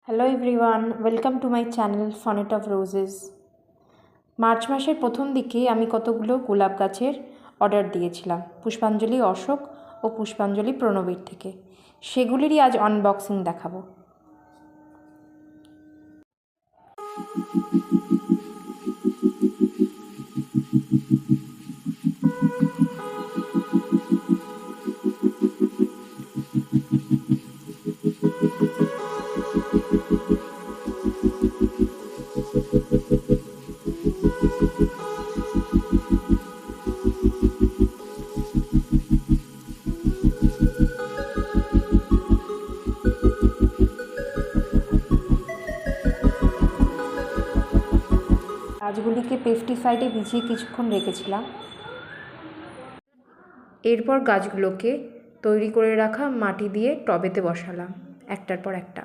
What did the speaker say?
Hello everyone, welcome to my channel phonet of roses. March মাসের প্রথম দিকে আমি কতগুলো গোলাপ গাছের অর্ডার দিয়েছিলাম পুষ্পাঞ্জলি অশোক ও পুষ্পাঞ্জলি প্রণবীর থেকে। সেগুলিরই আজ আনবক্সিং দেখাবো। গাছগুলিকে পেস্টিসাইডে ভিজিয়ে কিছুক্ষণ রেখেছিলাম। এরপর গাছগুলোকে তৈরি করে রাখা মাটি দিয়ে টবেতে বসালাম একটার পর একটা।